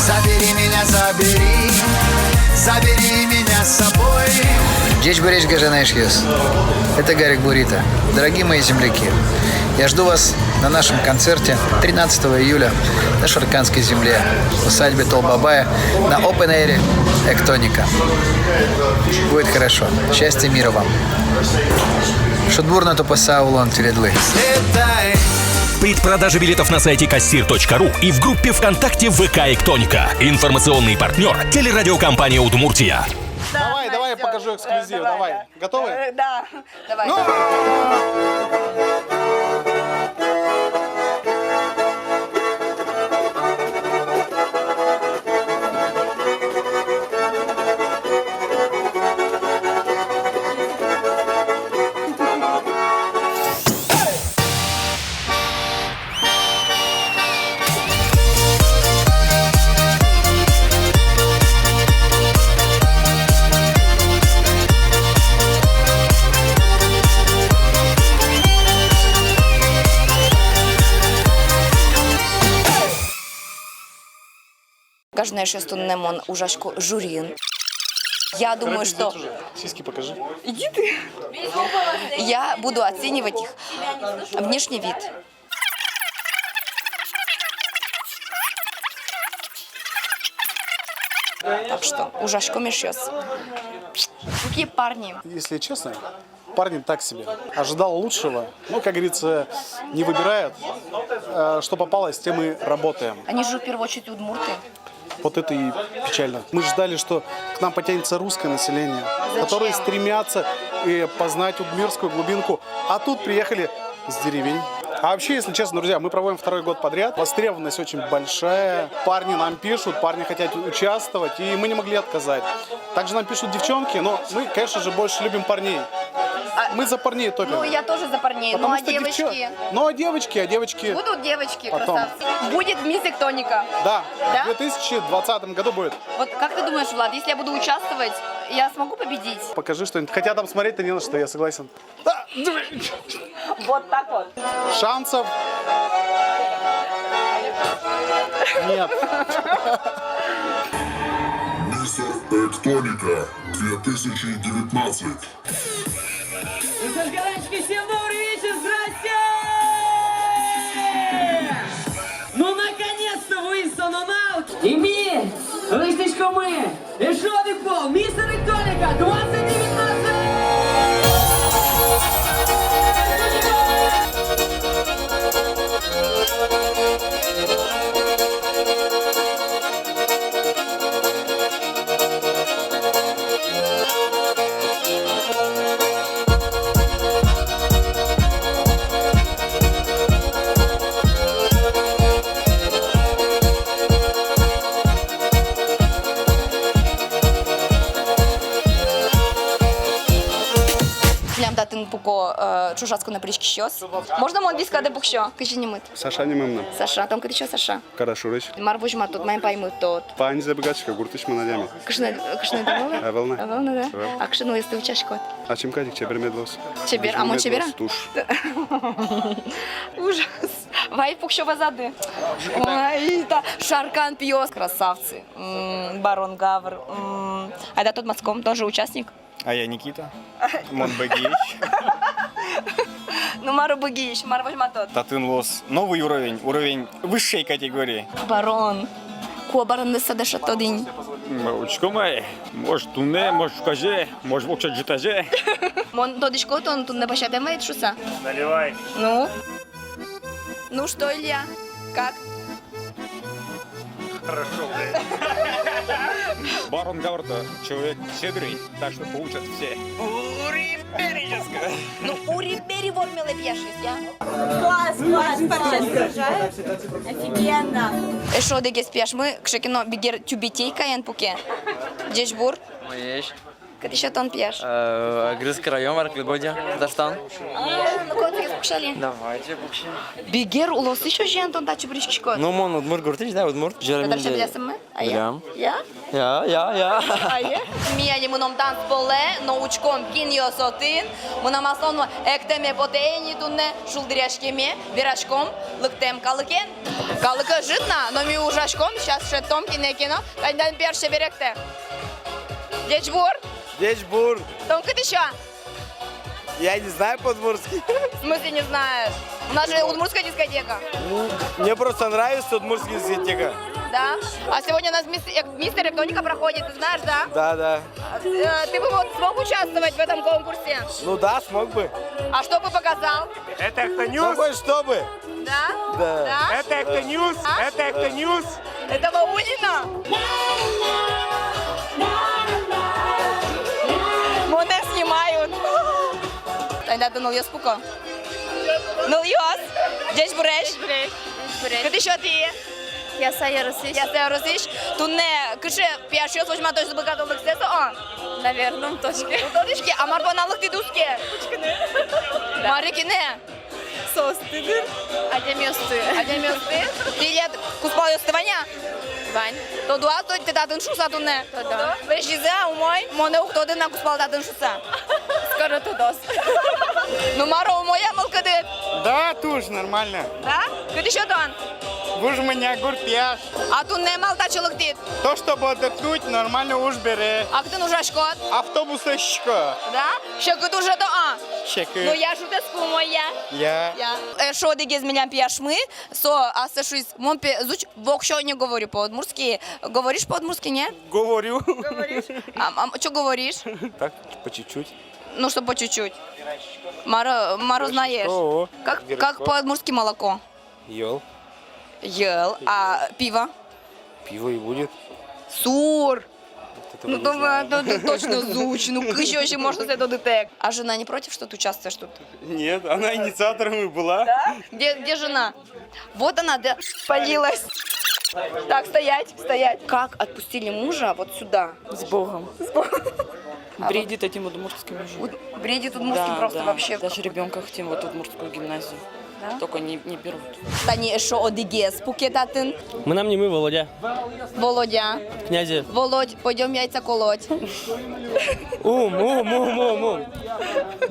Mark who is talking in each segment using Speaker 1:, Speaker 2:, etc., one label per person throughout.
Speaker 1: Забери меня, забери меня с собой.
Speaker 2: Дечь Борис Гажанаишьес. Это Гарик Бурита. Дорогие мои земляки, я жду вас на нашем концерте 13 июля на Шарканской земле в усадьбе Толбабая на Open Air Эктоника. Будет хорошо. Счастья, мира вам. Шутбурна тупоса улон твередлы.
Speaker 3: Предпродажа билетов на сайте кассир.ру и в группе ВКонтакте ВК Эктоника. Информационный партнер телерадиокомпания «Удмуртия».
Speaker 4: Давай, я покажу эксклюзив. Давай. Готовы?
Speaker 5: Да, давай. Каждый еще стунемон ужашку журин. Я думаю, что...
Speaker 4: Сиськи покажи.
Speaker 5: Иди ты. Я буду оценивать их внешний вид. Так что, ужашку мешёс. Какие парни?
Speaker 4: Если честно, парни так себе. Ожидал лучшего. Но, как говорится, не выбирают. Что попало, с тем и работаем.
Speaker 5: Они же в первую очередь удмурты.
Speaker 4: Вот это и печально. Мы ждали, что к нам потянется русское население, которые стремятся познать удмуртскую глубинку. А тут приехали с деревень. А вообще, если честно, друзья, мы проводим второй год подряд. Востребованность очень большая. Парни нам пишут, парни хотят участвовать, и мы не могли отказать. Также нам пишут девчонки, но мы, конечно же, больше любим парней. Мы за парней топим.
Speaker 5: Ну, я тоже за парней.
Speaker 4: Потому
Speaker 5: Ну, а
Speaker 4: что
Speaker 5: девочки?
Speaker 4: Ну, а девочки...
Speaker 5: Будут девочки,
Speaker 4: Потом.
Speaker 5: красавцы. Будет мисс Эктоника.
Speaker 4: Да,
Speaker 5: Да?
Speaker 4: в 2020 году будет.
Speaker 5: Вот как ты думаешь, Влад, если я буду участвовать, я смогу победить?
Speaker 4: Покажи что-нибудь. Хотя там смотреть-то не на что, я согласен.
Speaker 5: Вот так вот.
Speaker 4: Шансов нет.
Speaker 6: Мистер Эктоника 2019.
Speaker 7: Горячки, всем добрый вечер, здрасте! Ну, наконец-то вийшов на наут! І ми, листечко ми, і жодик пол, містер Эктоника 2019!
Speaker 5: Дати пуко чужацку на прички щось. Можна мон біскати пукщо? Кажи не мит.
Speaker 4: Саша не мемна.
Speaker 5: Саша, там куди що Саша?
Speaker 4: Карашурич.
Speaker 5: Мар вожма тут, маємо пойму тут.
Speaker 4: Пані забігачка, гуртиш манадями.
Speaker 5: Кышны доволы?
Speaker 4: А волна?
Speaker 5: А волна, да? А кышны если учашкот?
Speaker 4: А чим кадик чебер медлос?
Speaker 5: Чебер, а мон чебера?
Speaker 4: Туш.
Speaker 5: Ужас. Вай пукщо вазады. Ой, да. Шаркан пьёс. Красавцы. Барон Гавр. А да, тот Моском тоже участник?
Speaker 8: А я Никита. Монбегич.
Speaker 5: Ну, Мару Богич, Мару вожма тот.
Speaker 8: Татын лос. Новый уровень. Уровень высшей категории.
Speaker 5: Барон. Ко барон не садеша тодинь.
Speaker 8: Очко май. Может туне, может каже, может вокча джитаже.
Speaker 5: Мон тодишко тон тут не пощаде мает шуса.
Speaker 8: Наливай.
Speaker 5: Ну? Ну что, Илья? Как?
Speaker 8: Хорошо, блядь. Барон Гавр-то человек щедрый, так что получат все. Ури-перическа.
Speaker 5: Ну, ури-бери вольмелы пьяшись, я.
Speaker 9: Класс, поддержать. Офигенно.
Speaker 5: Шо деге спеш? Мы кшекино бигер тюбетейка ян пуке. Дежбур. Когда еще тон пьешь?
Speaker 10: Грызкий район, Арклигодия, Татарстан.
Speaker 5: Ну, концерт пукшали.
Speaker 10: Давайте, букши.
Speaker 5: Бигер, улос еще жентон, да, чебуречки.
Speaker 10: Ну, мон, удмурт гуртич, да, удмурт.
Speaker 5: Татарша білесің ме? А я? Я?
Speaker 10: Я.
Speaker 5: А я? Мияли мұном танц боле, научком кин йосотин. Мұном асону ектеме потейни тунне, шулдыряшкеме, вирашком, лыктем калыкен. Калыка житна, но ми ужашком, сейчас шеттом кинекино, тайдан перше беректе. Дечбур?
Speaker 10: Дечбур.
Speaker 5: Том кыт еще?
Speaker 10: Я не знаю по-удмуртски.
Speaker 5: В смысле не знаешь? У нас же удмуртская дискотека.
Speaker 10: Мне просто нравится удмуртский дискотека.
Speaker 5: Да? А сегодня у нас мистер Электроника проходит, ты знаешь, да?
Speaker 10: Да.
Speaker 5: Ты бы вот смог участвовать в этом конкурсе?
Speaker 10: Ну да, смог бы.
Speaker 5: А что бы показал?
Speaker 8: Это Эхтоньюз.
Speaker 10: Такой чтобы.
Speaker 5: Да?
Speaker 10: Да.
Speaker 8: Это Эхтоньюз.
Speaker 5: А?
Speaker 8: Это Эхтоньюз.
Speaker 5: Это Ваунина? Моне снимают. Тогда ты нальёс пука. Нальёс? Здесь буреш? Къде еще ти?
Speaker 9: Я Сая Русич.
Speaker 5: Я се русиш. Ту не, кыше пияшёс, возьма точно бы готовлык сесо, а?
Speaker 9: Наверное, точки.
Speaker 5: Точки, а марбаналык ти дуске? Марики не?
Speaker 9: Состыдыр. Адемёсты.
Speaker 5: Адемёсты? Дилет куспал ёстываня?
Speaker 9: Вань.
Speaker 5: То дуа, то ти датын шуса ту не?
Speaker 9: То да.
Speaker 5: Вешизе, умой, моне ухтоды на куспал датын шуса.
Speaker 9: Скоро тудос.
Speaker 5: Ну, маро умой, я малкадет.
Speaker 8: Да, туж, нормально.
Speaker 5: Да? Къде ще тон?
Speaker 8: Уж меня гурпяш.
Speaker 5: А ту не малтачылык дит.
Speaker 8: То, чтобы отдохнуть, нормально уж бере.
Speaker 5: А кто нужашкот?
Speaker 8: Автобусочка.
Speaker 5: Да? Ще кыт уже то, а?
Speaker 8: Чекай.
Speaker 5: Ну, я шутес кумой, я.
Speaker 8: Я.
Speaker 5: Шо дегез меня пьяшмы, а сашусь, мон зуч, вокшо не говорю по-удмуртски. Говоришь по-удмуртски, не?
Speaker 8: Говорю.
Speaker 5: Говоришь. А что говоришь?
Speaker 8: Так, по чуть-чуть.
Speaker 5: Ну, что по чуть-чуть. Маро знаешь.
Speaker 8: О,
Speaker 5: Как по-удмуртски молоко?
Speaker 8: Ел.
Speaker 5: Ел. А пиво?
Speaker 8: Пиво и будет.
Speaker 5: Сур.
Speaker 8: этого
Speaker 5: Ну,
Speaker 8: не
Speaker 5: то,
Speaker 8: знаю.
Speaker 5: то точно звуч. Ну, еще можно сказать, это детек. А жена не против, что ты участвуешь тут?
Speaker 8: Нет, она инициатором и была.
Speaker 5: Да? Где жена? Вот она, да, полилась. Так, стоять. Как отпустили мужа вот сюда?
Speaker 11: С Богом. Бредит этим удмуртским уже.
Speaker 5: Бредит удмуртским просто вообще.
Speaker 11: Даже ребенка хотим вот удмуртскую гимназию.
Speaker 5: Да?
Speaker 11: Только не берут.
Speaker 5: Тани, шо одигес, пукетатын.
Speaker 10: Мы нам не мы, Володя.
Speaker 5: Володя.
Speaker 10: Князя.
Speaker 5: Володь, пойдем яйца колоть.
Speaker 10: Ум.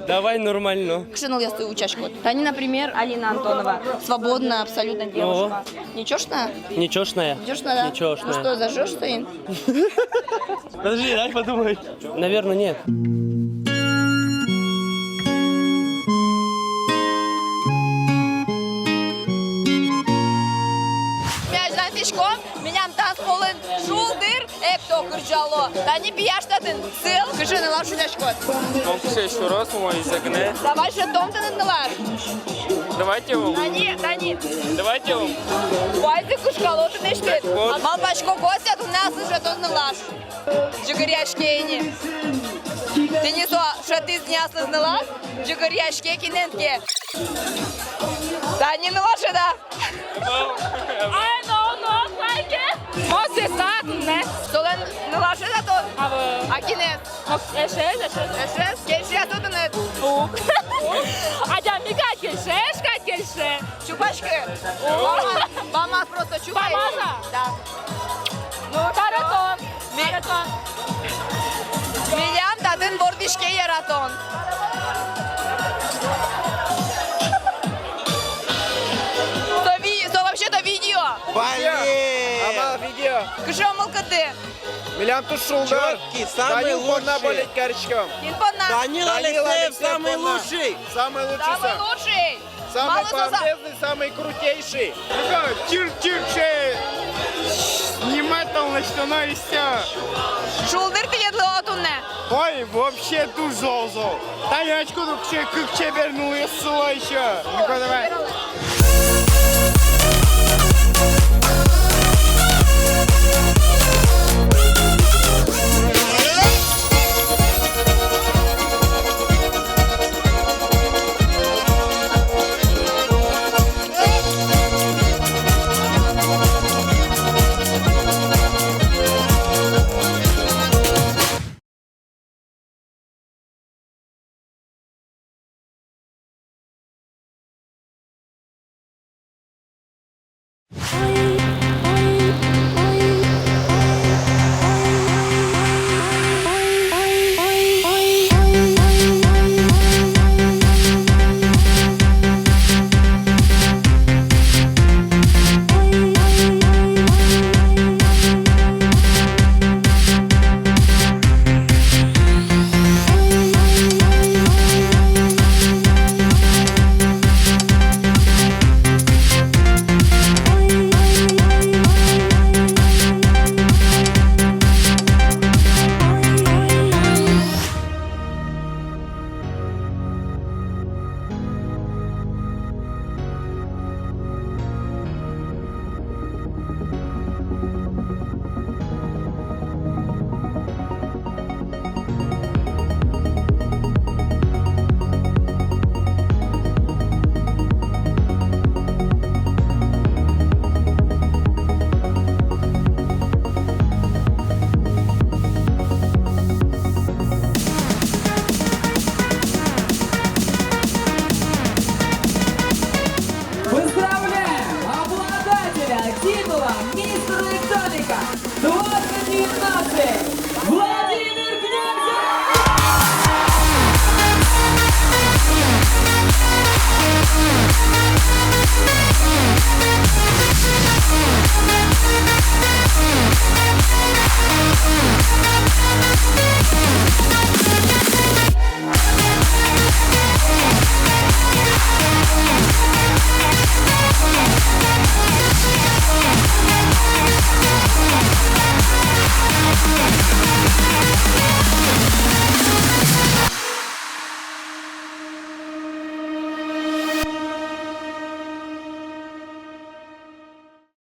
Speaker 10: Давай нормально.
Speaker 5: Кшинул я свою учашку. Тани, например, Алина Антонова. Свободная абсолютно девушка. Нечешная?
Speaker 10: Нечешная.
Speaker 5: Нечешная, да?
Speaker 10: Нечешная.
Speaker 5: Ну что, зажжешь ты?
Speaker 10: Подожди, дай подумай. Наверное, нет.
Speaker 5: Пешком, меня танцполын шулдыр, экто кыржало. Тани пияштатын, сыл, кышыны лашу дашкот.
Speaker 10: Конкурс еще раз, мой загне.
Speaker 5: Давай же том ты нылаш.
Speaker 10: Давайте его.
Speaker 5: Тани.
Speaker 10: Давайте его.
Speaker 5: Вайзы кышкало ты нештет. А мал пачко гостят, у нас уже тот нылаш. Джигаряшкейни. Ты не so, что ты снясла нылаш? Джигаряшке кинентке. Тани нылаши, да? Ай, no, хайке. Мосе сад, не? Солен нылаши да тот? А кинет? Эшес? Кельше а тот нет?
Speaker 9: Адямика кельше.
Speaker 5: Чупашки? Бамаз просто чупай.
Speaker 9: Бамаза?
Speaker 5: Да.
Speaker 9: Ну, маратон.
Speaker 5: Милям тадын бордишке яратон. То вообще-то видео.
Speaker 10: Ама видео.
Speaker 5: Кышамал кыты.
Speaker 10: Милям Тушулдар. Самый лучший.
Speaker 5: Инпонна.
Speaker 10: Данил Алексеев самый лучший.
Speaker 5: Самый лучший.
Speaker 10: Самый полезный, самый крутейший.
Speaker 8: Тюрче. Внимательно, что на и все.
Speaker 5: Шулдыр ты едлы отунне.
Speaker 8: Ой, вообще ту зол. Танечку тут как че вернули с еще. Ну-ка давай.